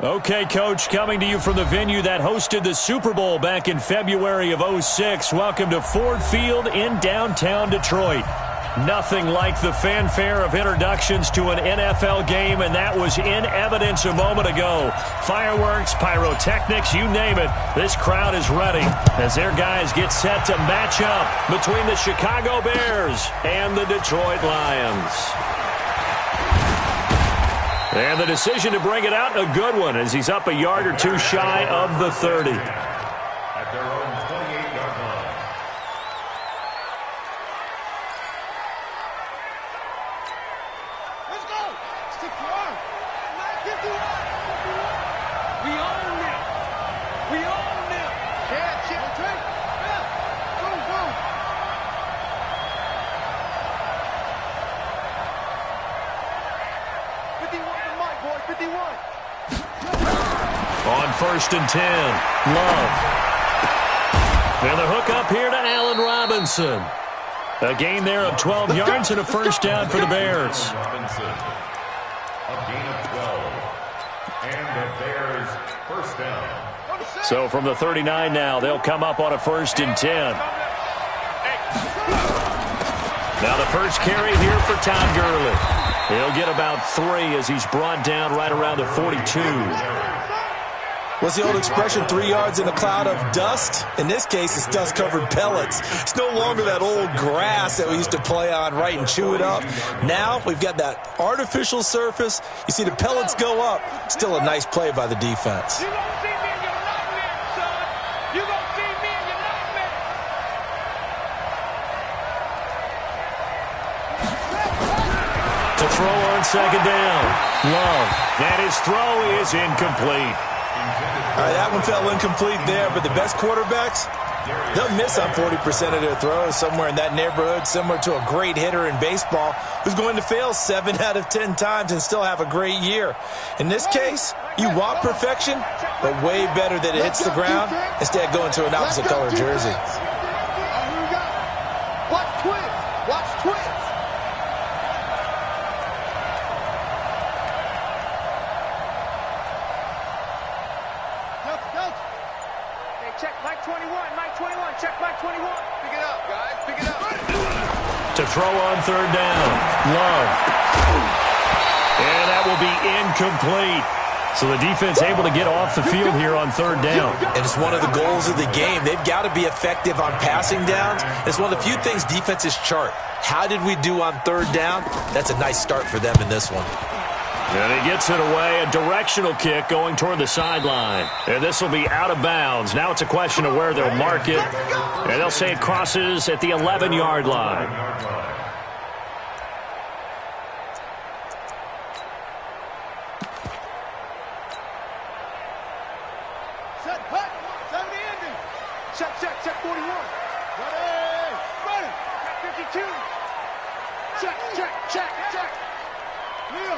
Okay, Coach, coming to you from the venue that hosted the Super Bowl back in February of '06. Welcome to Ford Field in downtown Detroit. Nothing like the fanfare of introductions to an NFL game, and that was in evidence a moment ago. Fireworks, pyrotechnics, you name it. This crowd is ready as their guys get set to match up between the Chicago Bears and the Detroit Lions. And the decision to bring it out, a good one, as he's up a yard or two shy of the 30. At their own 28-yard line. Let's go! Stick your arm. 51. We own them. We own them. Yeah, chip. Yeah. Boom, boom. On 1st and 10, Love. And the hook up here to Allen Robinson. A gain there of 12 yards and a first down for the Bears. Robinson, a gain of 12. And the Bears first down. So from the 39 now, they'll come up on a 1st and 10. Now the first carry here for Todd Gurley. He'll get about 3 as he's brought down right around the 42. What's the old expression, 3 yards in a cloud of dust? In this case, it's dust-covered pellets. It's no longer that old grass that we used to play on, right, and chew it up. Now we've got that artificial surface. You see the pellets go up. Still a nice play by the defense. You gonna see me in your nightmare, son. You gonna see me in your nightmare. To throw on 2nd down. Love. And his throw is incomplete. All right, that one fell incomplete there, but the best quarterbacks, they'll miss on 40% of their throws, somewhere in that neighborhood, similar to a great hitter in baseball who's going to fail 7 out of 10 times and still have a great year. In this case, you want perfection, but way better that it hits the ground instead of going to an opposite color jersey. Watch twins. Watch twins. Check Mike 21, Mike 21, check Mike 21. Pick it up, guys, pick it up. To throw on 3rd down. Love. And that will be incomplete. So the defense able to get off the field here on 3rd down. And it's one of the goals of the game. They've got to be effective on passing downs. It's one of the few things defenses chart. How did we do on 3rd down? That's a nice start for them in this one. And he gets it away, a directional kick going toward the sideline. And this will be out of bounds. Now it's a question of where they'll mark it. And they'll say it crosses at the 11-yard line. Set, hut, 70 ending. Check 41. Ready. Check 52. Check. Kneel.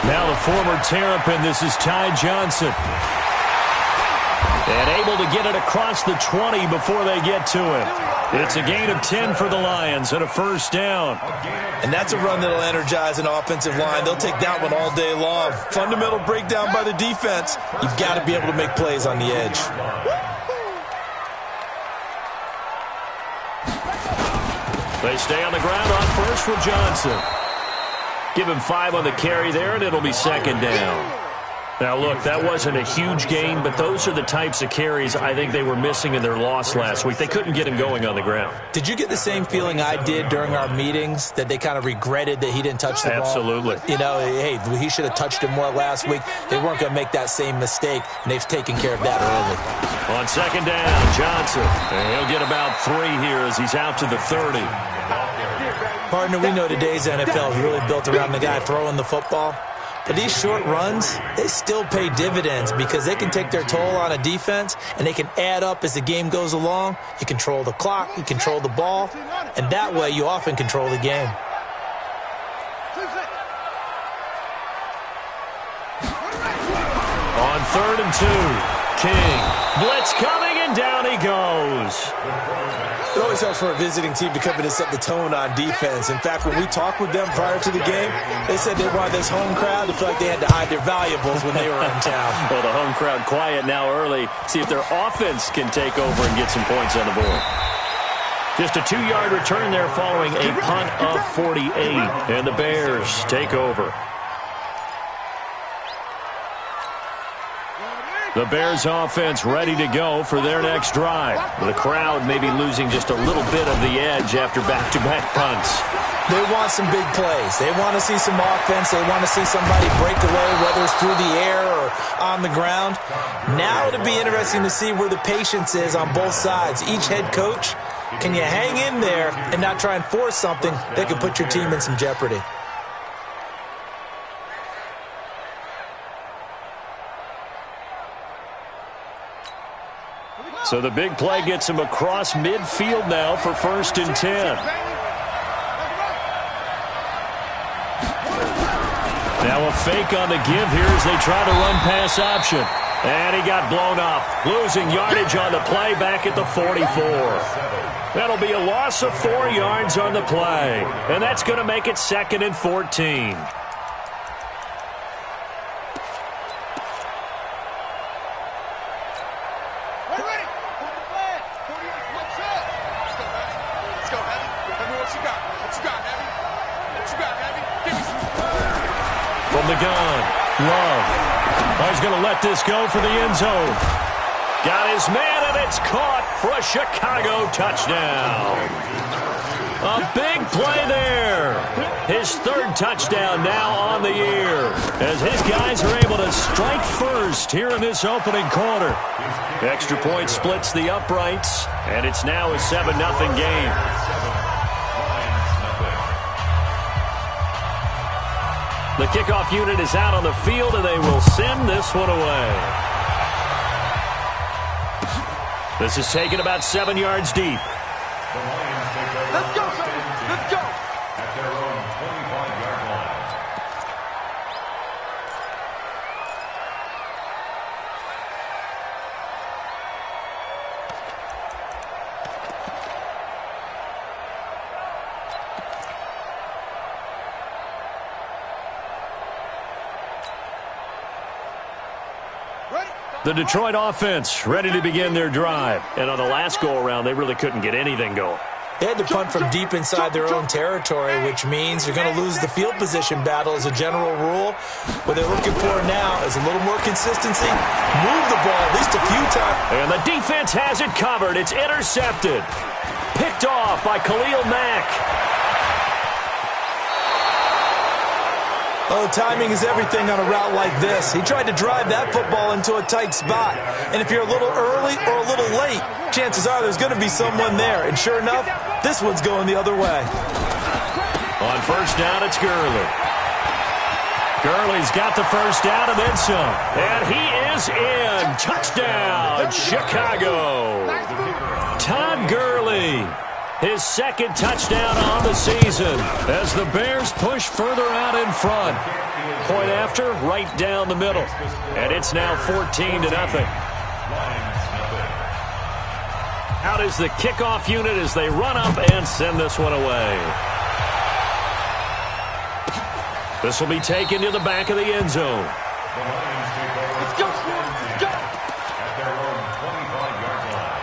Now the former Terrapin, this is Ty Johnson. And able to get it across the 20 before they get to it. It's a gain of 10 for the Lions and a first down. And that's a run that'll energize an offensive line. They'll take that one all day long. Fundamental breakdown by the defense. You've got to be able to make plays on the edge. They stay on the ground on 1st with Johnson. Give him 5 on the carry there, and it'll be 2nd down. Now, look, that wasn't a huge gain, but those are the types of carries I think they were missing in their loss last week. They couldn't get him going on the ground. Did you get the same feeling I did during our meetings, that they kind of regretted that he didn't touch the ball? Absolutely. You know, hey, he should have touched it more last week. They weren't going to make that same mistake, and they've taken care of that early. On 2nd down, Johnson. And he'll get about 3 here as he's out to the 30. Partner, we know today's NFL is really built around the guy throwing the football. But these short runs, they still pay dividends because they can take their toll on a defense, and they can add up as the game goes along. You control the clock, you control the ball, and that way you often control the game. On 3rd and 2, King. Blitz coming, and down he goes. It always helps for a visiting team to come in and set the tone on defense. In fact, when we talked with them prior to the game, they said they wanted this home crowd to feel like they had to hide their valuables when they were in town. Well, the home crowd quiet now early. See if their offense can take over and get some points on the board. Just a 2-yard return there following a punt of 48. And the Bears take over. The Bears offense ready to go for their next drive. The crowd may be losing just a little bit of the edge after back-to-back punts. They want some big plays. They want to see some offense. They want to see somebody break away, whether it's through the air or on the ground. Now it'll be interesting to see where the patience is on both sides. Each head coach, can you hang in there and not try and force something that could put your team in some jeopardy? So the big play gets him across midfield now for 1st and 10. Now a fake on the give here as they try to run pass option. And he got blown up, losing yardage on the play back at the 44. That'll be a loss of 4 yards on the play. And that's going to make it 2nd and 14. From the gun, Love. Oh, he's going to let this go for the end zone. Got his man, and it's caught for a Chicago touchdown. A big play there. His 3rd touchdown now on the year, as his guys are able to strike first here in this opening quarter. Extra point splits the uprights, and it's now a 7-0 game. The kickoff unit is out on the field, and they will send this one away. This is taken about 7 yards deep. Let's go, let's go. At their own 25-yard line. The Detroit offense ready to begin their drive. And on the last go-around, they really couldn't get anything going. They had to punt from deep inside their own territory, which means they're going to lose the field position battle as a general rule. What they're looking for now is a little more consistency. Move the ball at least a few times. And the defense has it covered. It's intercepted. Picked off by Khalil Mack. Oh, timing is everything on a route like this. He tried to drive that football into a tight spot. And if you're a little early or a little late, chances are there's going to be someone there. And sure enough, this one's going the other way. On 1st down, it's Gurley. Gurley's got the 1st down and then some. And he is in. Touchdown, Chicago. Todd Gurley. His 2nd touchdown on the season as the Bears push further out in front. Point after, right down the middle. And it's now 14-0. Out is the kickoff unit as they run up and send this one away. This will be taken to the back of the end zone. Let's go, let's go. At their own 25-yard line.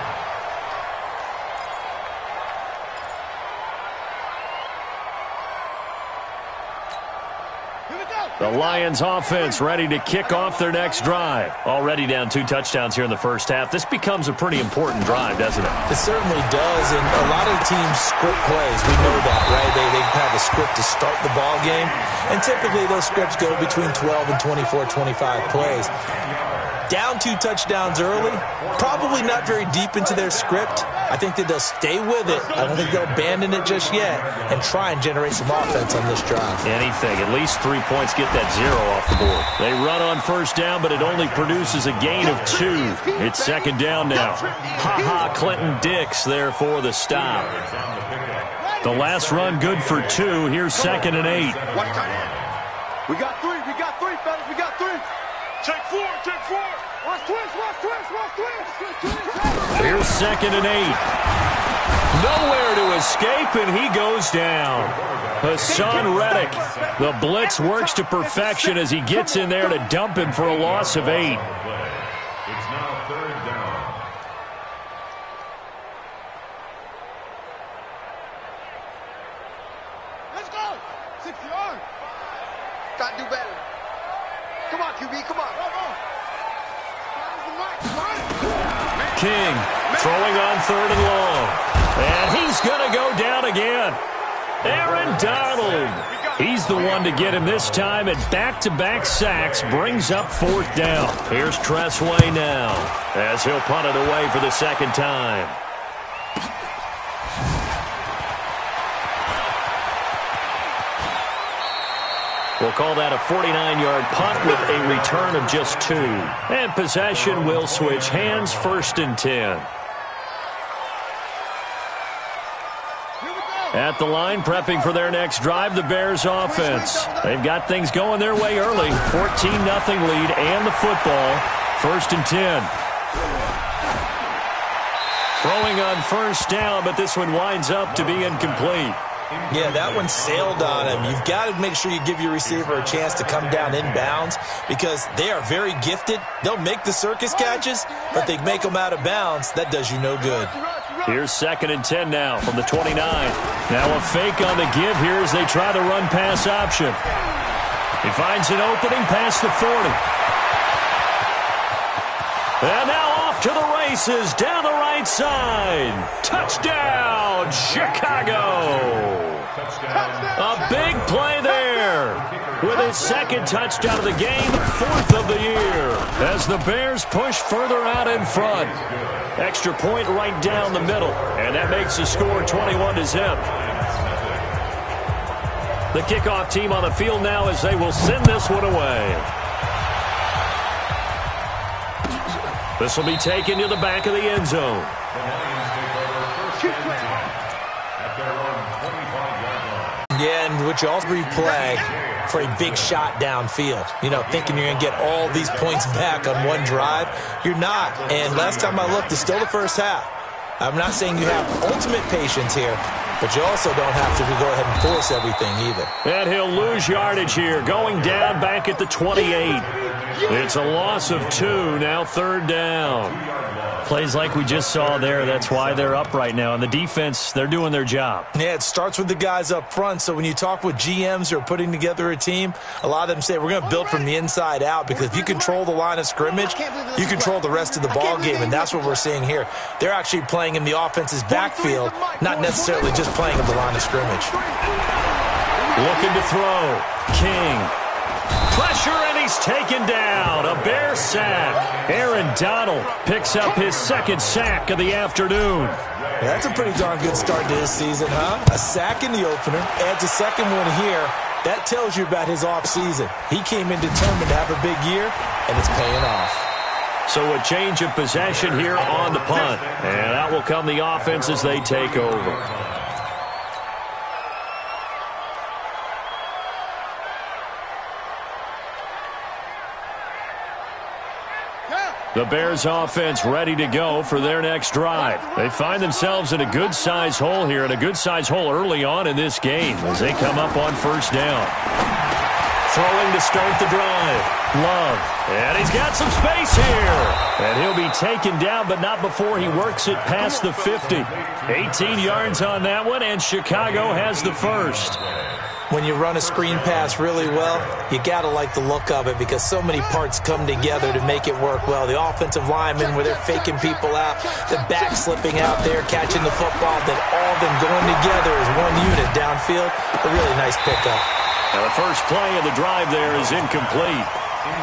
The Lions offense ready to kick off their next drive. Already down 2 touchdowns here in the first half. This becomes a pretty important drive, doesn't it? It certainly does, and a lot of teams script plays. We know that, right? They have a script to start the ball game, and typically those scripts go between 12 and 24, 25 plays. Down 2 touchdowns early, probably not very deep into their script. I think that they'll stay with it. I don't think they'll abandon it just yet and try and generate some offense on this drive. Anything. At least 3 points get that 0 off the board. They run on 1st down, but it only produces a gain of 2. It's 2nd down now. Ha-ha, Clinton Dix there for the stop. The last run good for 2. Here's 2nd and 8. We got 3, fellas, we got 3. Check four. Watch twist. Here's 2nd and 8. Nowhere to escape, and he goes down. Hassan Reddick. The blitz works to perfection as he gets in there to dump him for a loss of 8. It's now 3rd down. Let's go. 6 yards. Got to do better. Come on, QB. Come on. King throwing on 3rd and long. And he's going to go down again. Aaron Donald. He's the one to get him this time, and back-to-back sacks brings up 4th down. Here's Tressway now as he'll punt it away for the 2nd time. We'll call that a 49-yard punt with a return of just 2. And possession will switch hands, 1st and 10. At the line, prepping for their next drive, the Bears offense. They've got things going their way early. 14-0 lead and the football. 1st and 10. Throwing on 1st down, but this one winds up to be incomplete. Yeah, that one sailed on him. You've got to make sure you give your receiver a chance to come down inbounds because they are very gifted. They'll make the circus catches, but they make them out of bounds. That does you no good. Here's 2nd and 10 now from the 29. Now a fake on the give here as they try the run-pass option. He finds an opening past the 40. And now off to the races down the right side. Touchdown, Chicago. A big play there. With his 2nd touchdown of the game, 4th of the year. As the Bears push further out in front. Extra point right down the middle. And that makes the score 21-0. The kickoff team on the field now as they will send this one away. This will be taken to the back of the end zone. Yeah, and which also replay for a big shot downfield. You know, thinking you're going to get all these points back on one drive. You're not. And last time I looked, it's still the first half. I'm not saying you have ultimate patience here, but you also don't have to go ahead and force everything either. And he'll lose yardage here, going down back at the 28. It's a loss of 2, now 3rd down. Plays like we just saw there, that's why they're up right now. And the defense, they're doing their job. Yeah, it starts with the guys up front. So when you talk with GMs who are putting together a team, a lot of them say we're going to build from the inside out because if you control the line of scrimmage, you control the rest of the ball game, and that's what we're seeing here. They're actually playing in the offense's backfield, not necessarily just playing in the line of scrimmage. Looking to throw. King. Pressure, and he's taken down. A Bear sack. Aaron Donald picks up his 2nd sack of the afternoon. Yeah, that's a pretty darn good start to his season, huh? A sack in the opener, adds a 2nd one here. That tells you about his offseason. He came in determined to have a big year, and it's paying off. So a change of possession here on the punt. And out will come the offense as they take over. The Bears offense ready to go for their next drive. They find themselves in a good-sized hole here, and a good-sized hole early on in this game as they come up on 1st down. Throwing to start the drive. Love. And he's got some space here. And he'll be taken down, but not before he works it past the 50. 18 yards on that one, and Chicago has the first. When you run a screen pass really well, you got to like the look of it because so many parts come together to make it work well. The offensive linemen, where they're faking people out, the back slipping out there, catching the football, then all of them going together as one unit downfield. A really nice pickup. Now the first play of the drive there is incomplete.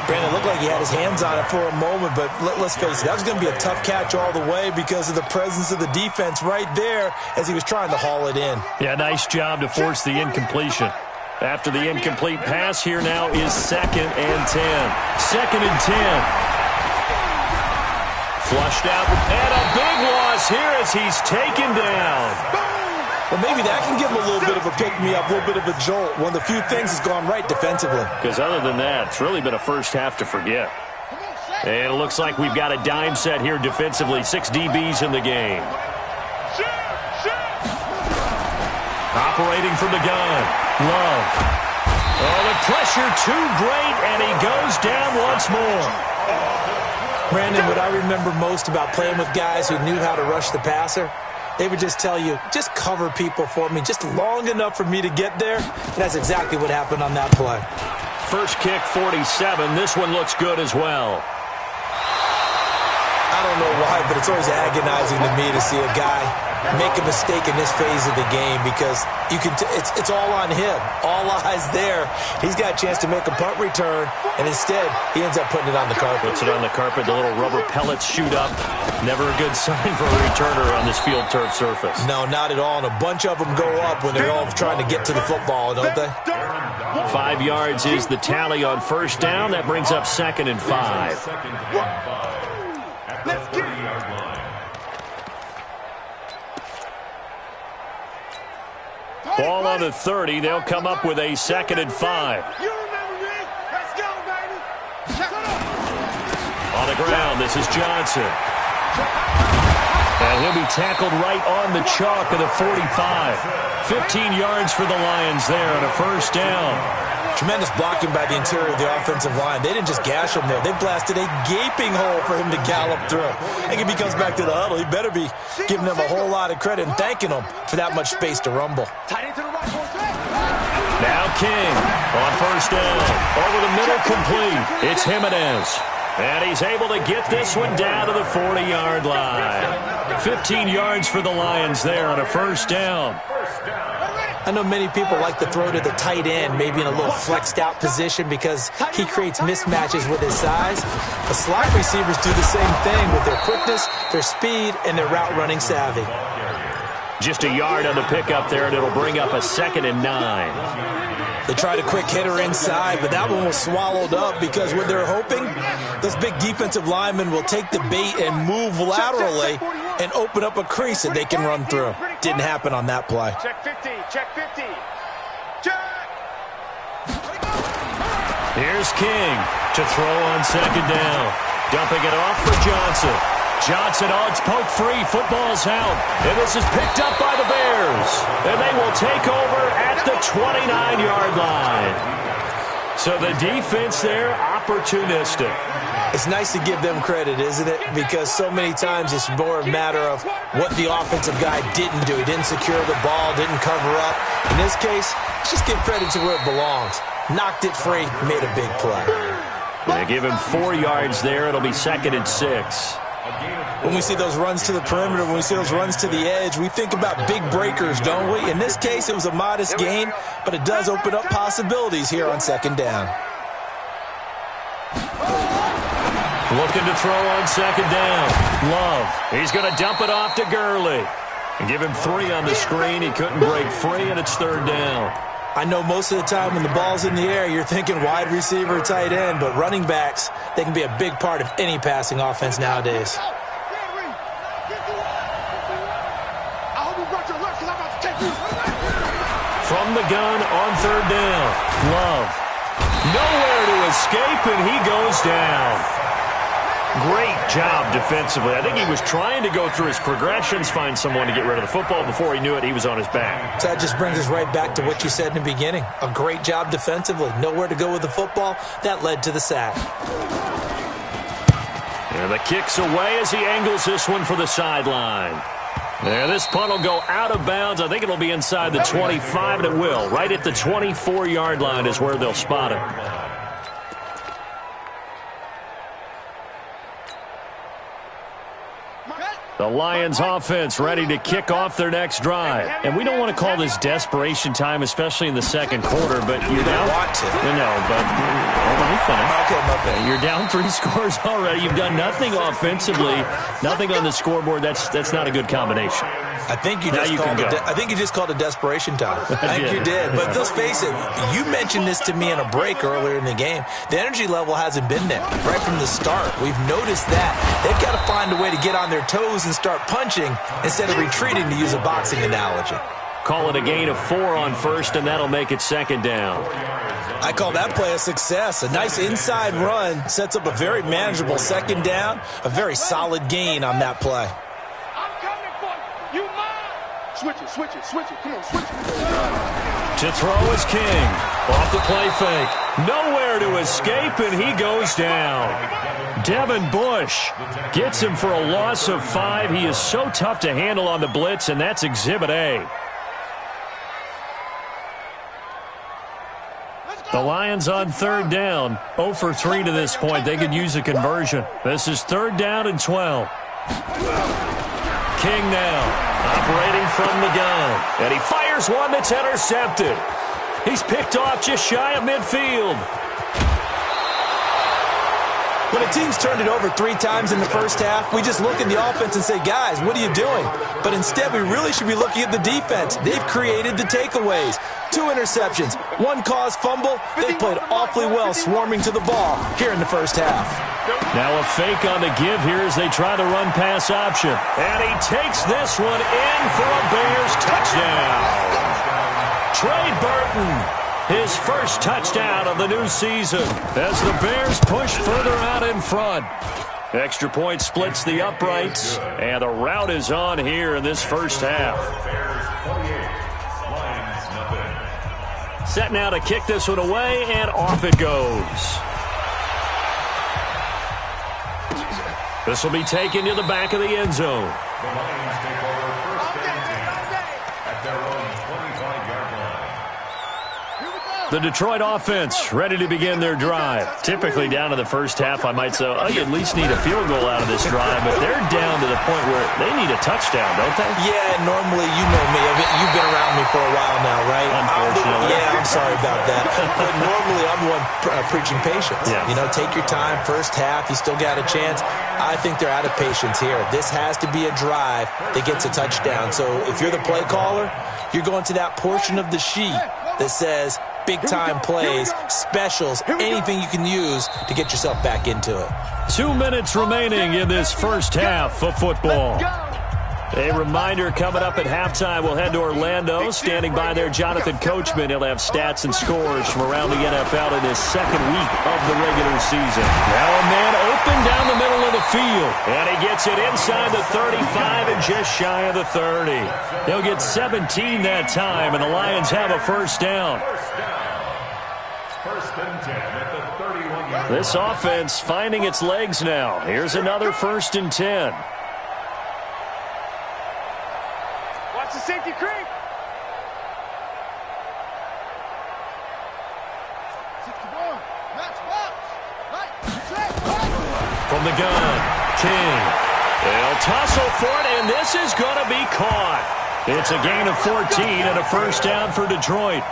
Brandon, it looked like he had his hands on it for a moment, but let's face it, that was going to be a tough catch all the way because of the presence of the defense right there as he was trying to haul it in. Yeah, nice job to force the incompletion. After the incomplete pass, here now is 2nd and 10. 2nd and 10. Flushed out, and a big loss here as he's taken down. Well, maybe that can give him a little bit of a pick-me-up, a little bit of a jolt. One of the few things has gone right defensively. Because other than that, it's really been a first half to forget. And it looks like we've got a dime set here defensively. 6 DBs in the game. Operating from the gun. Love. Oh, the pressure too great, and he goes down once more. Brandon, what I remember most about playing with guys who knew how to rush the passer, they would just tell you, just cover people for me, just long enough for me to get there. And that's exactly what happened on that play. First kick, 47. This one looks good as well. I don't know why, but it's always agonizing to me to see a guy make a mistake in this phase of the game because you can. It's all on him. All eyes there. He's got a chance to make a punt return, and instead he ends up putting it on the carpet. Puts it on the carpet. The little rubber pellets shoot up. Never a good sign for a returner on this field turf surface. No, not at all. And a bunch of them go up when they're all trying to get to the football, don't they? 5 yards is the tally on first down. That brings up 2nd and 5. Let's get it. Ball on the 30. They'll come up with a 2nd and 5. You remember me? Let's go, baby. On the ground, this is Johnson. And he'll be tackled right on the chalk of the 45. 15 yards for the Lions there on a first down. Tremendous blocking by the interior of the offensive line. They didn't just gash him there. They blasted a gaping hole for him to gallop through. I think if he comes back to the huddle, he better be giving them a whole lot of credit and thanking them for that much space to rumble. Now King on first down. Over the middle, complete. It's Jimenez. And he's able to get this one down to the 40-yard line. 15 yards for the Lions there on a first down. I know many people like to throw to the tight end, maybe in a little flexed out position because he creates mismatches with his size. The slot receivers do the same thing with their quickness, their speed, and their route running savvy. Just a yard on the pickup there, and it'll bring up a 2nd and 9. They tried a quick hitter inside, but that one was swallowed up because what they're hoping, those big defensive linemen will take the bait and move laterally and open up a crease that they can run through. Didn't happen on that play. Check 50. Check 50. Check. Here's King to throw on 2nd down. Dumping it off for Johnson. Johnson, oh, it's poked free. Football's out. And this is picked up by the Bears. And they will take over at the 29-yard line. So the defense there, opportunistic. It's nice to give them credit, isn't it? Because so many times it's more a matter of what the offensive guy didn't do. He didn't secure the ball, didn't cover up. In this case, let's just give credit to where it belongs. Knocked it free, made a big play. They give him 4 yards there. It'll be 2nd and 6. When we see those runs to the perimeter, when we see those runs to the edge, we think about big breakers, don't we? In this case, it was a modest gain, but it does open up possibilities here on 2nd down. Looking to throw on 2nd down. Love. He's going to dump it off to Gurley. And give him 3 on the screen. He couldn't break free, and it's 3rd down. I know most of the time when the ball's in the air, you're thinking wide receiver, tight end, but running backs, they can be a big part of any passing offense nowadays. From the gun on 3rd down. Love. Nowhere to escape, and he goes down. Great job defensively. I think he was trying to go through his progressions, find someone to get rid of the football. Before he knew it, he was on his back. So that just brings us right back to what you said in the beginning. A great job defensively. Nowhere to go with the football. That led to the sack. And the kick's away as he angles this one for the sideline. There, this punt will go out of bounds. I think it'll be inside the 25, and it will. Right at the 24-yard line is where they'll spot it. The Lions offense ready to kick off their next drive. And we don't want to call this desperation time, especially in the 2nd quarter, but you're down. Want to. No, but let me finish. Okay, my bad. You're down 3 scores already. You've done nothing offensively, nothing on the scoreboard. That's not a good combination. I think you just called it desperation time. I think you did. But let's face it, you mentioned this to me in a break earlier in the game. The energy level hasn't been there right from the start. We've noticed that. They've got to find a way to get on their toes and start punching instead of retreating, to use a boxing analogy. Call it a gain of 4 on first, and that'll make it 2nd down. I call that play a success. A nice inside run sets up a very manageable second down, a very solid gain on that play. I'm coming for you. You mine. Switch it. Come on, switch it. To throw is King. Off the play fake. Nowhere to escape, and he goes down. Devin Bush gets him for a loss of 5. He is so tough to handle on the blitz, and that's Exhibit A. The Lions on third down, 0 for 3 to this point. They could use a conversion. This is 3rd down and 12. King now, operating from the gun. And he fires one that's intercepted. He's picked off just shy of midfield. When a team's turned it over 3 times in the first half, we just look at the offense and say, guys, what are you doing? But instead, we really should be looking at the defense. They've created the takeaways. 2 interceptions, 1 caused fumble. They played awfully well swarming to the ball here in the first half. Now a fake on the give here as they try the run-pass option. And he takes this one in for a Bears touchdown. Trey Burton. His first touchdown of the new season as the Bears push further out in front. Extra point splits the uprights, and the route is on here in this first half. Set now to kick this one away, and off it goes. This will be taken to the back of the end zone. The Lions take over first and 10 at their own 25-yard line. The Detroit offense ready to begin their drive. Typically down in the first half, I might say, oh, you at least need a field goal out of this drive, but they're down to the point where they need a touchdown, don't they? Yeah, normally, you know me. You've been around me for a while now, right? Unfortunately. I'm sorry about that. But normally, I'm the one preaching patience. Yeah. You know, take your time. First half, you still got a chance. I think they're out of patience here. This has to be a drive that gets a touchdown. So if you're the play caller, you're going to that portion of the sheet that says big-time plays, specials, anything you can use to get yourself back into it. 2 minutes remaining in this first half of football. A reminder coming up at halftime, we'll head to Orlando. Standing by there, Jonathan Coachman. He'll have stats and scores from around the NFL in his second week of the regular season. Now a man open down the middle of the field. And he gets it inside the 35 and just shy of the 30. He'll get 17 that time, and the Lions have a first down. First and 10 at the 31-yard line. This offense finding its legs now. Here's another 1st and 10. Watch the safety creep. From the gun, King. They'll tussle for it, and this is going to be caught. It's a gain of 14 and a first down for Detroit.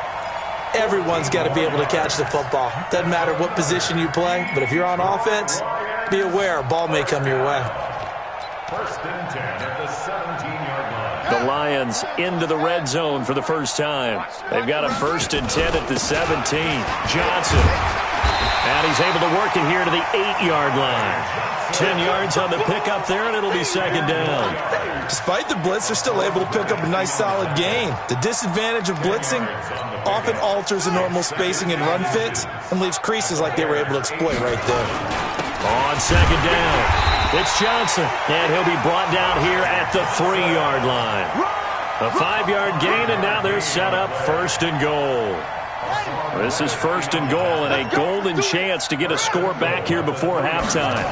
Everyone's got to be able to catch the football. Doesn't matter what position you play, but if you're on offense, be aware a ball may come your way. First and 10 at the 17-yard line. The Lions into the red zone for the first time. They've got a 1st and 10 at the 17. Johnson. And he's able to work it here to the 8-yard line. 10 yards on the pickup there, and it'll be second down. Despite the blitz, they're still able to pick up a nice solid gain. The disadvantage of blitzing often alters the normal spacing and run fits and leaves creases like they were able to exploit right there. On second down, it's Johnson, and he'll be brought down here at the 3-yard line. A 5-yard gain, and now they're set up 1st and goal. This is 1st and goal, and a golden chance to get a score back here before halftime.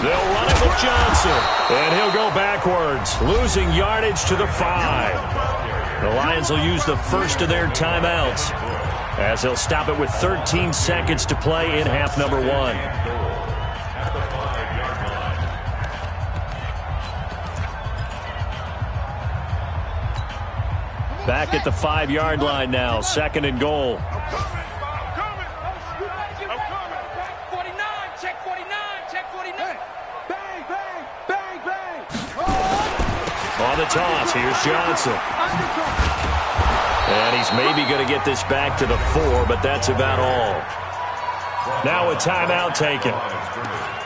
They'll run it with Johnson, and he'll go backwards, losing yardage to the 5. The Lions will use the first of their timeouts as they'll stop it with 13 seconds to play in half number 1. Back at the 5-yard line now, 2nd and goal. I'm coming. 49, check 49, check 49. Bang, bang, bang, bang. On the toss, here's Johnson. And he's maybe going to get this back to the 4, but that's about all. Now a timeout taken.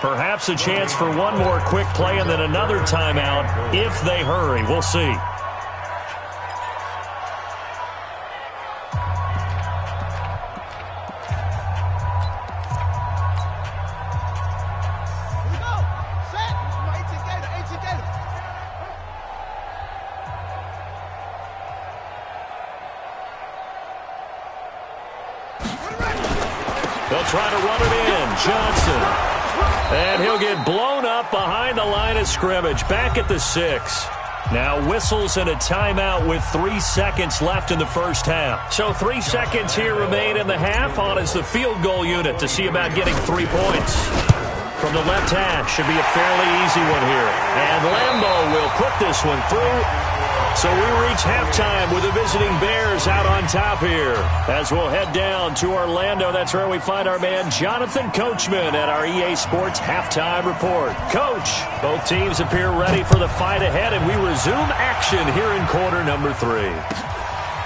Perhaps a chance for one more quick play and then another timeout if they hurry. We'll see. try to run it in. Johnson. And he'll get blown up behind the line of scrimmage. Back at the 6. Now whistles and a timeout with 3 seconds left in the first half. So 3 seconds here remain in the half. On is the field goal unit to see about getting 3 points. From the left hash, should be a fairly easy one here. And Lambeau will put this one through. So we reach halftime with the visiting Bears out on top here. As we'll head down to Orlando, that's where we find our man Jonathan Coachman at our EA Sports Halftime Report. Coach, both teams appear ready for the fight ahead, and we resume action here in quarter number 3.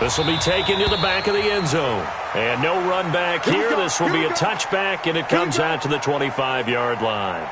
This will be taken to the back of the end zone. And no run back here. This will be a touchback, and it comes out to the 25-yard line.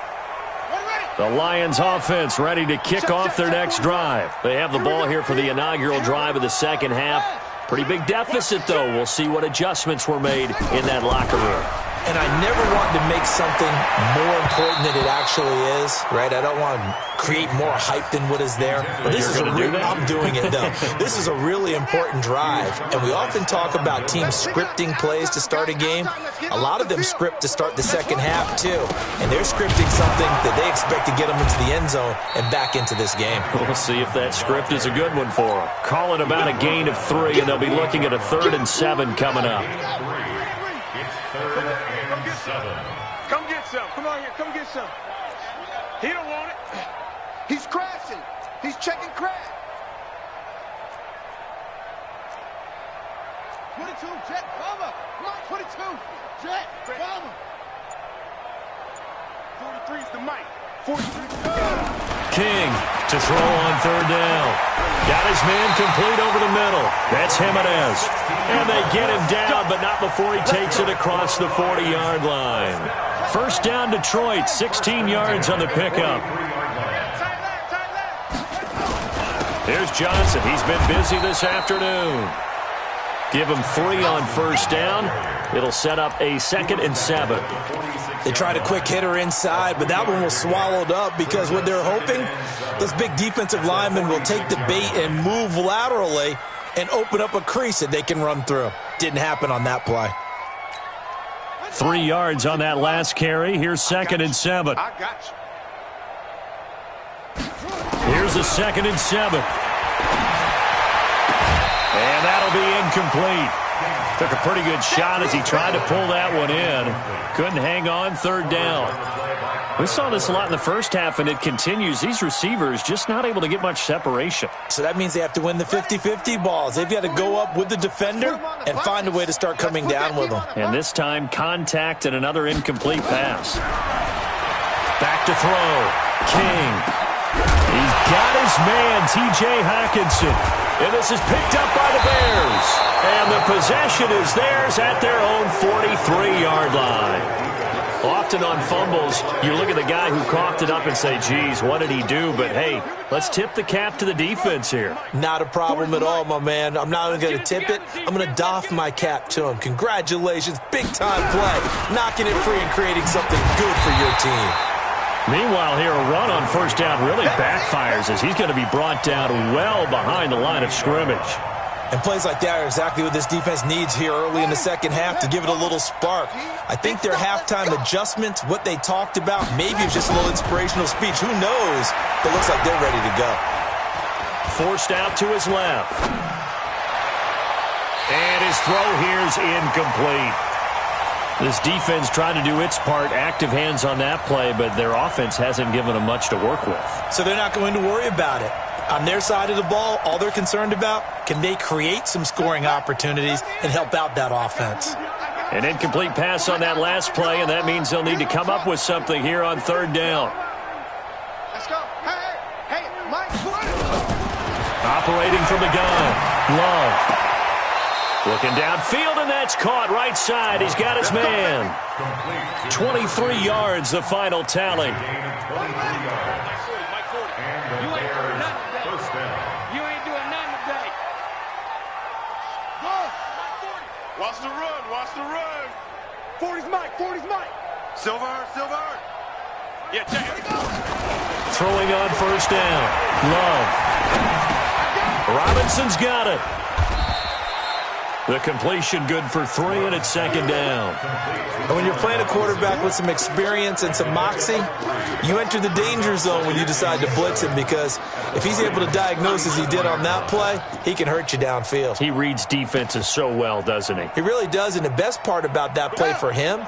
The Lions offense ready to kick off their next drive. They have the ball here for the inaugural drive of the second half. Pretty big deficit, though. We'll see what adjustments were made in that locker room. And I never want to make something more important than it actually is, right? I don't want to create more hype than what is there. But this is I'm doing it, though. This is a really important drive. And we often talk about teams scripting plays to start a game. A lot of them script to start the second half, too. And they're scripting something that they expect to get them into the end zone and back into this game. We'll see if that script is a good one for them. Call it about a gain of 3, and they'll be looking at a 3rd and 7 coming up. Come get some. Come on here. Come get some. He don't want it. He's crashing. He's checking crash. 22, Jet, cover. Come on, 22. Jet, cover. 43 is the mic. 43. King to throw on 3rd down. Got his man complete over the middle. That's Jimenez. And they get him down, but not before he takes it across the 40-yard line. First down, Detroit, 16 yards on the pickup. Here's Johnson. He's been busy this afternoon. Give him 3 on first down. It'll set up a 2nd and 7. They tried a quick hitter inside, but that one was swallowed up because what they're hoping, those big defensive linemen will take the bait and move laterally and open up a crease that they can run through. Didn't happen on that play. 3 yards on that last carry. Here's 2nd and 7. I got you. Here's a 2nd and 7. And that'll be incomplete. Took a pretty good shot as he tried to pull that one in. Couldn't hang on 3rd down. We saw this a lot in the first half, and it continues. These receivers just not able to get much separation. So that means they have to win the 50-50 balls. They've got to go up with the defender and find a way to start coming down with them. And this time, contact and another incomplete pass. Back to throw. King. He's got his man, T.J. Hockenson. And this is picked up by the Bears. And the possession is theirs at their own 43-yard line. Often on fumbles, you look at the guy who coughed it up and say, geez, what did he do? But, hey, let's tip the cap to the defense here. Not a problem at all, my man. I'm not even going to tip it. I'm going to doff my cap to him. Congratulations. Big-time play. Knocking it free and creating something good for your team. Meanwhile, here, a run on first down really backfires as he's going to be brought down well behind the line of scrimmage. And plays like that are exactly what this defense needs here early in the second half to give it a little spark. I think their halftime adjustments, what they talked about, maybe it's just a little inspirational speech. Who knows? But it looks like they're ready to go. Forced out to his left. And his throw here's incomplete. This defense trying to do its part, active hands on that play, but their offense hasn't given them much to work with. So they're not going to worry about it. On their side of the ball, all they're concerned about, can they create some scoring opportunities and help out that offense? An incomplete pass on that last play, and that means they'll need to come up with something here on 3rd down. Let's go. Hey, Mike. Operating from the gun. Love. Looking downfield, and that's caught right side. He's got his man. 23 yards, the final tally. Watch the run, watch the run. 40's Mike, 40's Mike. Silver. Yeah, check it. Throwing on first down. Love. Robinson's got it. The completion good for 3, and it's second down. And when you're playing a quarterback with some experience and some moxie, you enter the danger zone when you decide to blitz him, because if he's able to diagnose as he did on that play, he can hurt you downfield. He reads defenses so well, doesn't he? He really does, and the best part about that play for him,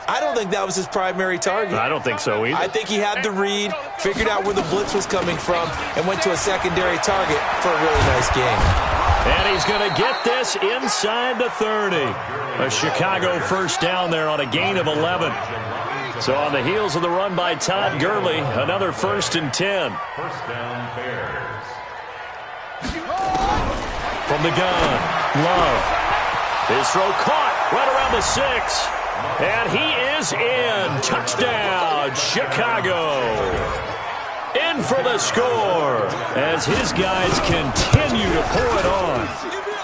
I don't think that was his primary target. I don't think so either. I think he had the read, figured out where the blitz was coming from, and went to a secondary target for a really nice game. And he's going to get this inside the 30. A Chicago first down there on a gain of 11. So on the heels of the run by Todd Gurley, another 1st and 10. First down, Bears. From the gun, Love. His throw caught right around the 6. And he is in. Touchdown, Chicago. In for the score as his guys continue to pour it on.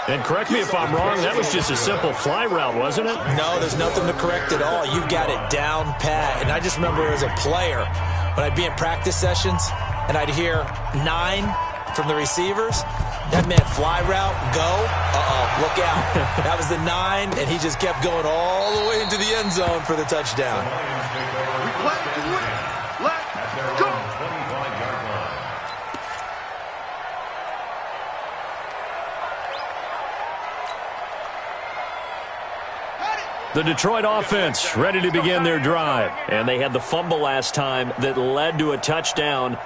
And correct me if I'm wrong, that was just a simple fly route, wasn't it? No, there's nothing to correct at all. You got it down pat. And I just remember as a player, when I'd be in practice sessions and I'd hear 9 from the receivers, that meant fly route, go, look out. That was the 9, and he just kept going all the way into the end zone for the touchdown. We play to win. Let's go. 25-yard line. The Detroit offense ready to begin their drive. And they had the fumble last time that led to a touchdown.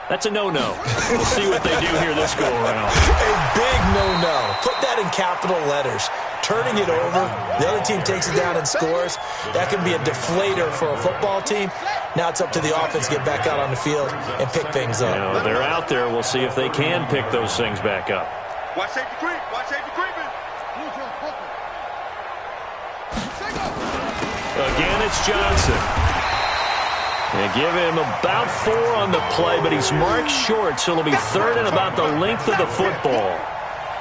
That's a no-no. We'll see what they do here this go-around. A big no-no. Put that in capital letters. Turning it over, the other team takes it down and scores. That can be a deflator for a football team. Now it's up to the offense to get back out on the field and pick things up. You know, they're out there. We'll see if they can pick those things back up. Watch safety creep. Watch safety creeping. Again, it's Johnson. They give him about 4 on the play, but he's marked short, so it'll be 3rd and about the length of the football.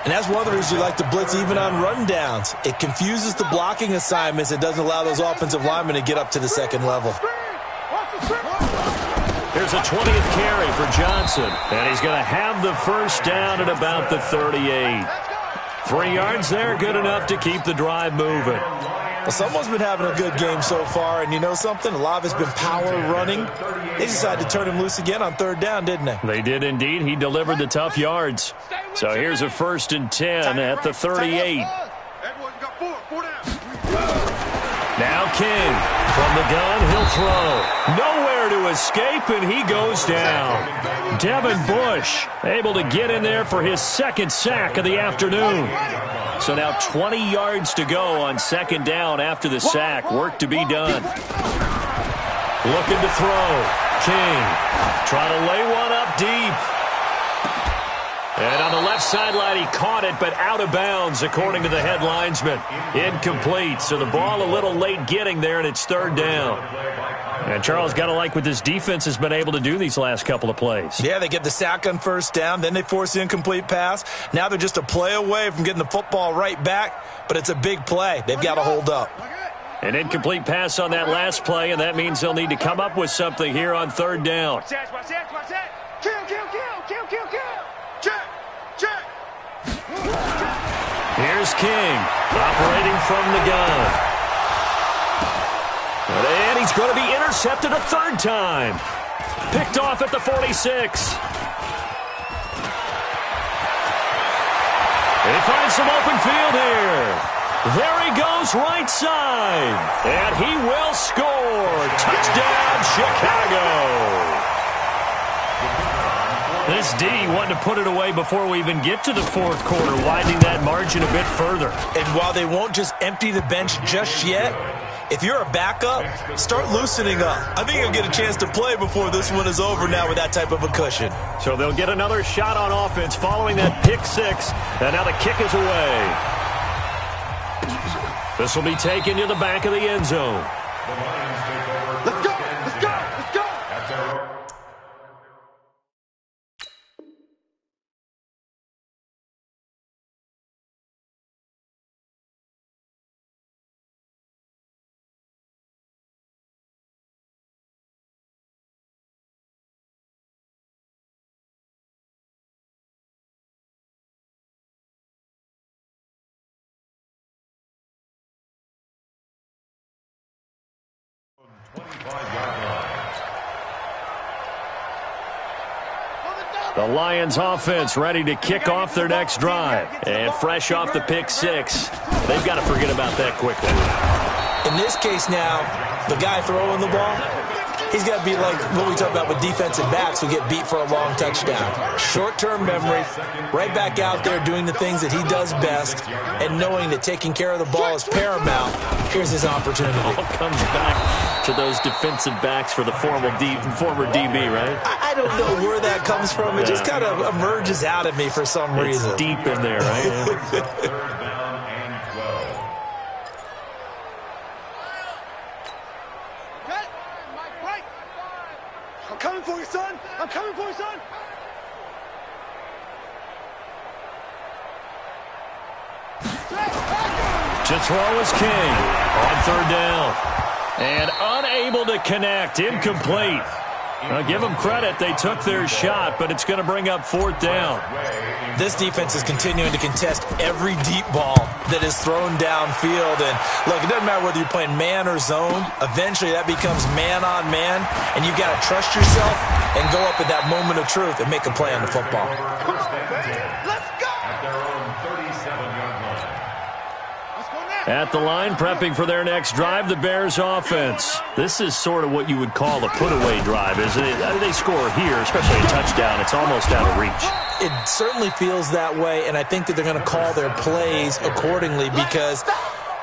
And that's one of the reasons you like to blitz even on rundowns. It confuses the blocking assignments. It doesn't allow those offensive linemen to get up to the second level. Here's a 20th carry for Johnson, and he's going to have the first down at about the 38. 3 yards there, good enough to keep the drive moving. Well, someone's been having a good game so far, and you know something? A lot of it's been power running. They decided to turn him loose again on 3rd down, didn't they? They did indeed. He delivered the tough yards. So here's a 1st and 10 at the 38. Everyone's got 4 down. Now King from the gun, he'll throw. Nowhere to escape, and he goes down. Devin Bush able to get in there for his 2nd sack of the afternoon. So now 20 yards to go on 2nd down after the sack. Work to be done. Looking to throw. King trying to lay one up deep. And on the left sideline, he caught it, but out of bounds, according to the head linesman. Incomplete, so the ball a little late getting there, and it's 3rd down. And Charles, got to like what this defense has been able to do these last couple of plays. Yeah, they get the sack on 1st down, then they force the incomplete pass. Now they're just a play away from getting the football right back, but it's a big play. They've got to hold up. An incomplete pass on that last play, and that means they'll need to come up with something here on 3rd down. Watch that. Kill. Check. Here's King operating from the gun. And he's going to be intercepted a 3rd time. Picked off at the 46. They find some open field here. There he goes right side. And he will score. Touchdown, Chicago. This D wanting to put it away before we even get to the 4th quarter, widening that margin a bit further. And while they won't just empty the bench just yet, if you're a backup, start loosening up. I think you'll get a chance to play before this one is over now with that type of a cushion. So they'll get another shot on offense following that pick 6, and now the kick is away. This will be taken to the back of the end zone. Let's go. The Lions offense ready to kick off their next drive. And fresh off the pick six, they've got to forget about that quickly. In this case now, the guy throwing the ball, he's got to be like what we talk about with defensive backs who get beat for a long touchdown. Short-term memory, right back out there doing the things that he does best, and knowing that taking care of the ball is paramount. Here's his opportunity. All comes back to those defensive backs for the former DB, right? I don't know where that comes from. It just kind of emerges out of me for some reason. It's deep in there, right? Third down and 12. I'm coming for you, son. I'm coming for you, son. To throw is King on third down. And unable to connect. Incomplete. Now, give them credit. They took their shot, but it's going to bring up fourth down. This defense is continuing to contest every deep ball that is thrown downfield. And, look, it doesn't matter whether you're playing man or zone. Eventually, that becomes man-on-man, and you've got to trust yourself and go up at that moment of truth and make a play on the football. Let's go. At their own 37-yard line. Let's go now. At the line, prepping for their next drive, the Bears offense. This is sort of what you would call a put-away drive, isn't it? They score here, especially a touchdown. It's almost out of reach. It certainly feels that way, and I think that they're going to call their plays accordingly, because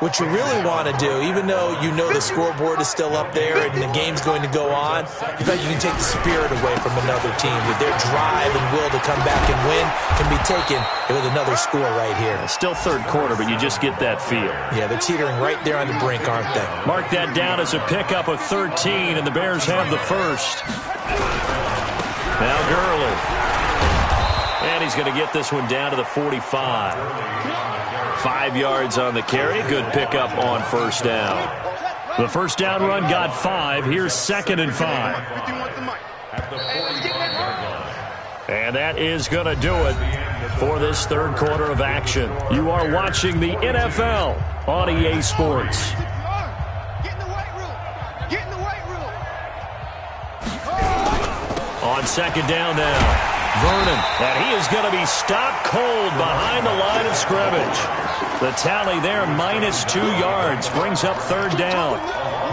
what you really want to do, even though you know the scoreboard is still up there and the game's going to go on, you feel like you can take the spirit away from another team, that their drive and will to come back and win can be taken with another score right here. Still third quarter, but you just get that feel. Yeah, they're teetering right there on the brink, aren't they? Mark that down as a pickup of 13, and the Bears have the first. Now Gurley. And he's going to get this one down to the 45. 5 yards on the carry. Good pickup on first down. The first down run got 5. Here's 2nd and 5. And that is going to do it for this third quarter of action. You are watching the NFL on EA Sports. Get in the weight room. Get in the weight room. On second down now. Vernon, and he is going to be stopped cold behind the line of scrimmage. The tally there, -2 yards, brings up third down.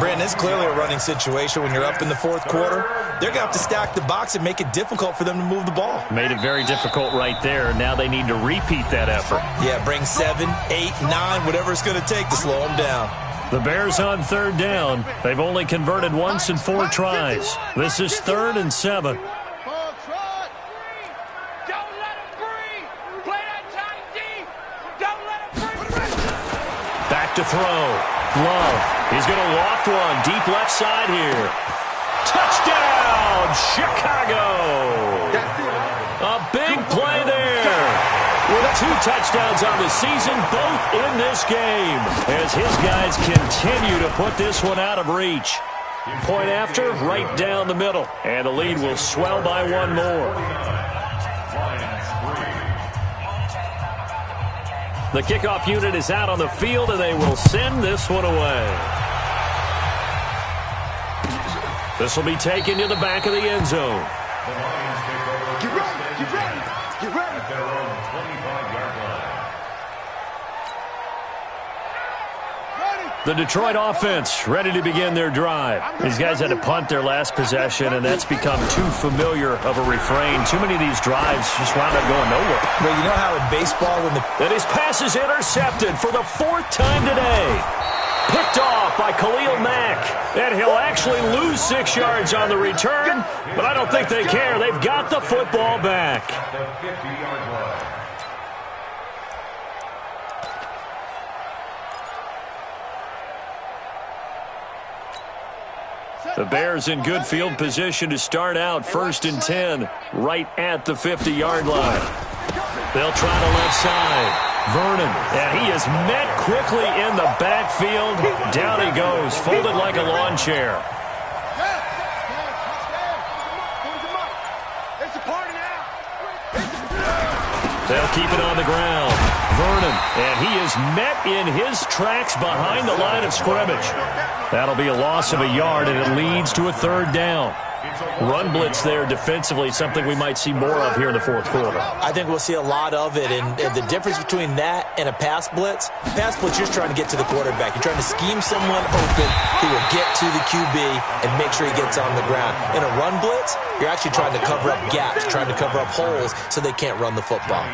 Brandon, it's clearly a running situation when you're up in the fourth quarter. They're going to have to stack the box and make it difficult for them to move the ball. Made it very difficult right there. Now they need to repeat that effort. Yeah, bring 7, 8, 9, whatever it's going to take to slow them down. The Bears on third down. They've only converted once in 4 tries. This is 3rd and 7. To throw. Love. He's going to loft one. Deep left side here. Touchdown, Chicago. A big play there. With 2 touchdowns on the season, both in this game, as his guys continue to put this one out of reach. Point after, right down the middle. And the lead will swell by 1 more. The kickoff unit is out on the field, and they will send this one away. This will be taken to the back of the end zone. Get ready, get ready, get ready. At their own 25-yard line. The Detroit offense ready to begin their drive. These guys had to punt their last possession, and that's become too familiar of a refrain. Too many of these drives just wound up going nowhere. Well, you know how in baseball when the... And his pass is intercepted for the 4th time today. Picked off by Khalil Mack. And he'll actually lose 6 yards on the return, but I don't think they care. They've got the football back. At the 50-yard line. The Bears in good field position to start out 1st and 10, right at the 50-yard line. They'll try the left side. Vernon, and he is met quickly in the backfield. Down he goes, folded like a lawn chair. They'll keep it on the ground. Vernon, and he is met in his tracks behind the line of scrimmage. That'll be a loss of a yard, and it leads to a 3rd down. Run blitz there defensively, something we might see more of here in the fourth quarter. I think we'll see a lot of it, and the difference between that and a pass blitz, you're just trying to get to the quarterback. You're trying to scheme someone open who will get to the QB and make sure he gets on the ground. In a run blitz, you're actually trying to cover up gaps, trying to cover up holes so they can't run the football.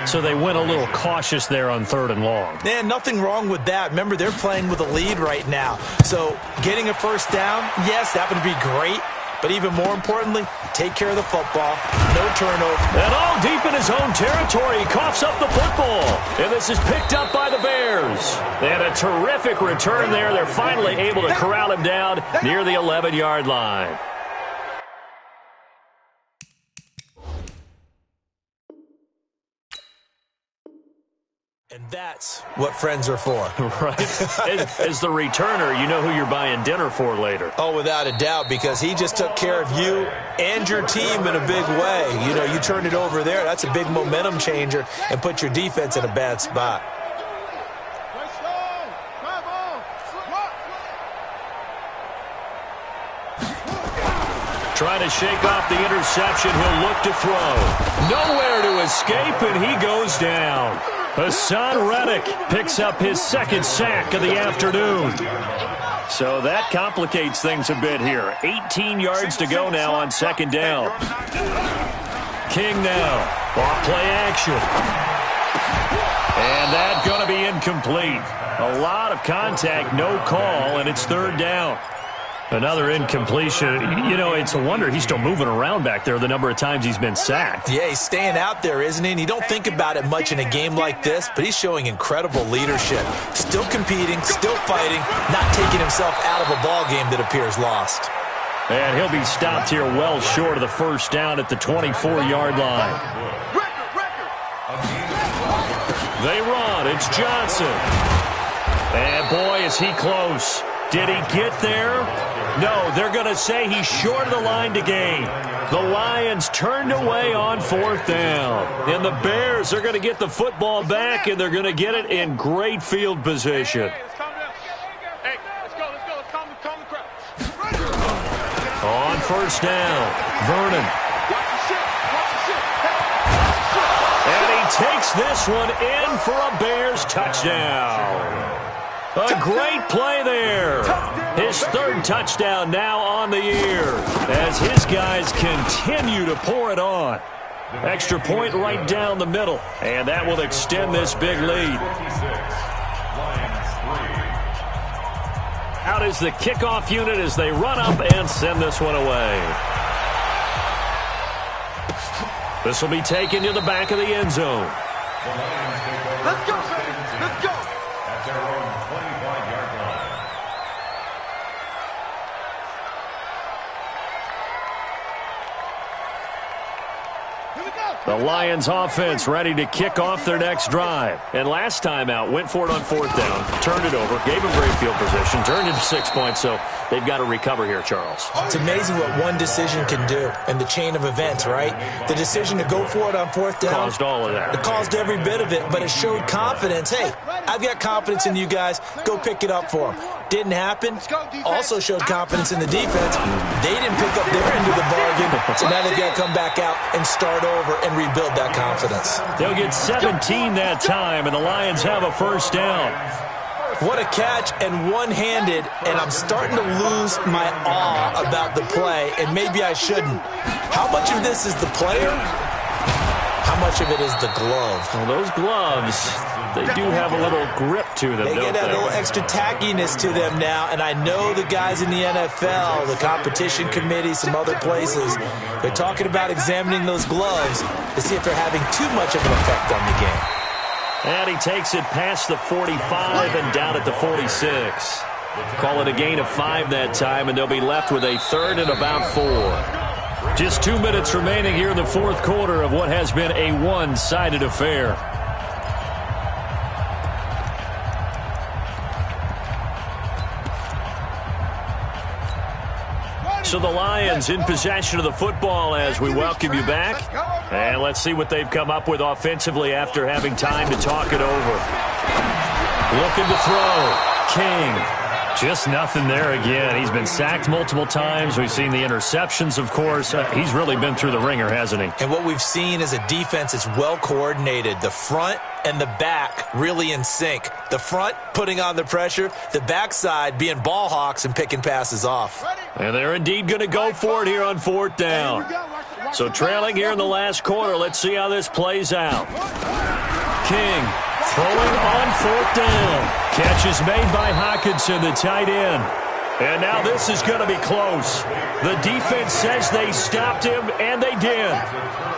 So they went a little cautious there on 3rd and long. Man, nothing wrong with that. Remember, they're playing with a lead right now. So getting a first down, yes, that would be great. But even more importantly, take care of the football, no turnover. And all deep in his own territory, he coughs up the football. And this is picked up by the Bears. They had a terrific return there. They're finally able to corral him down near the 11-yard line. And that's what friends are for. Right. As the returner, you know who you're buying dinner for later. Oh, without a doubt, because he just took care of you and your team in a big way. You know, you turned it over there. That's a big momentum changer and put your defense in a bad spot. Trying to shake off the interception. He'll look to throw. Nowhere to escape, and he goes down. Hassan Reddick picks up his 2nd sack of the afternoon. So that complicates things a bit here. 18 yards to go now on 2nd down. King now. Off play action. And that's going to be incomplete. A lot of contact, no call, and it's 3rd down. Another incompletion. You know, it's a wonder he's still moving around back there the number of times he's been sacked. Yeah, he's staying out there, isn't he? And you don't think about it much in a game like this, but he's showing incredible leadership. Still competing, still fighting, not taking himself out of a ball game that appears lost. And he'll be stopped here well short of the first down at the 24-yard line. They run. It's Johnson. And, boy, is he close. Did he get there? No, they're going to say he's short of the line to gain. The Lions turned away on 4th down. And the Bears are going to get the football back, and they're going to get it in great field position. Hey, let's go. Let's calm the crowd. On 1st down, Vernon. And he takes this one in for a Bears touchdown. A great play there. His 3rd touchdown now on the year as his guys continue to pour it on. Extra point right down the middle, and that will extend this big lead. Out is the kickoff unit as they run up and send this one away. This will be taken to the back of the end zone. Let's go, baby. Let's go. At their own 25-yard line. The Lions offense ready to kick off their next drive. And last time out, went for it on 4th down, turned it over, gave them great field position, turned into 6 points, so they've got to recover here, Charles. It's amazing what one decision can do in the chain of events, right? The decision to go for it on 4th down. Caused all of that. It caused every bit of it, but it showed confidence. Hey, I've got confidence in you guys. Go pick it up for them. Didn't happen. Also showed confidence in the defense. They didn't pick up their end of the bargain, so now they've got to come back out and start over and rebuild that confidence. They'll get 17 that time, and the Lions have a 1st down. What a catch, and one-handed, and I'm starting to lose my awe about the play, and maybe I shouldn't. How much of this is the player? How much of it is the glove? Well, those gloves, they do have a little grip to them, They don't get a they? little extra tackiness to them now, and I know the guys in the NFL, the competition committee, some other places, they're talking about examining those gloves to see if they're having too much of an effect on the game. And he takes it past the 45 and down at the 46. Call it a gain of 5 that time, and they'll be left with a 3rd and about 4. Just 2 minutes remaining here in the fourth quarter of what has been a one-sided affair. So the Lions in possession of the football as we welcome you back. And let's see what they've come up with offensively after having time to talk it over. Looking to throw. King. Just nothing there again. He's been sacked multiple times. We've seen the interceptions, of course. He's really been through the ringer, hasn't he? And what we've seen is a defense that's well coordinated. The front and the back really in sync. The front putting on the pressure, the backside being ball hawks and picking passes off. And they're indeed going to go for it here on 4th down. So trailing here in the last quarter. Let's see how this plays out. King throwing on 4th down. Catch is made by Hockenson, the tight end. And now this is going to be close. The defense says they stopped him, and they did.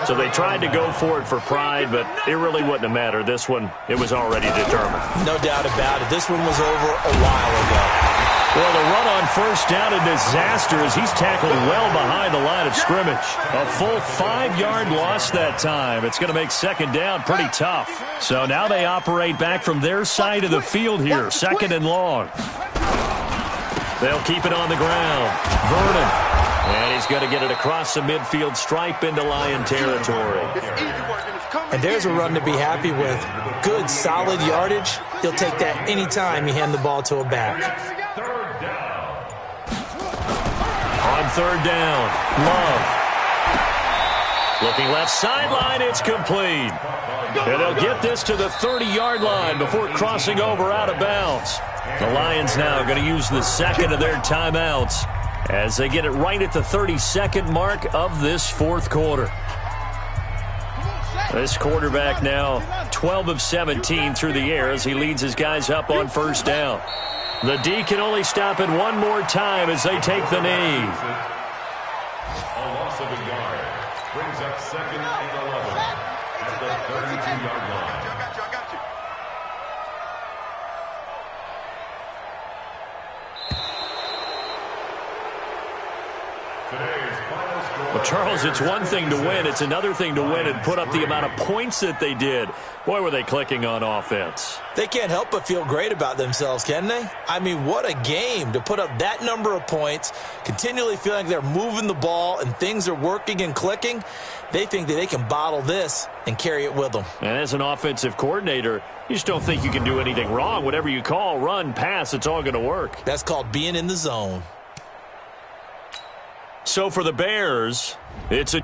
So they tried to go for it for pride, but it really wouldn't have mattered. This one, it was already determined. No doubt about it. This one was over a while ago. Well, the run on 1st down a disaster as he's tackled well behind the line of scrimmage. A full 5-yard loss that time. It's going to make 2nd down pretty tough. So now they operate back from their side of the field here, 2nd and long. They'll keep it on the ground. Vernon. And he's going to get it across the midfield stripe into Lion territory. And there's a run to be happy with. Good, solid yardage. He'll take that anytime you hand the ball to a back. On 3rd down, Love. Looking left sideline, it's complete. And they'll get this to the 30-yard line before crossing over out of bounds. The Lions now are going to use the 2nd of their timeouts as they get it right at the 32nd mark of this 4th quarter. This quarterback now 12 of 17 through the air as he leads his guys up on 1st down. The D can only stop it one more time as they take the knee. A loss of a yard brings up 2nd and 11 at the 32-yard line. Well, Charles, it's one thing to win. It's another thing to win and put up the amount of points that they did. Boy, were they clicking on offense. They can't help but feel great about themselves, can they? I mean, what a game to put up that number of points, continually feeling like they're moving the ball and things are working and clicking. They think that they can bottle this and carry it with them. And as an offensive coordinator, you just don't think you can do anything wrong. Whatever you call, run, pass, it's all going to work. That's called being in the zone. So for the Bears, it's a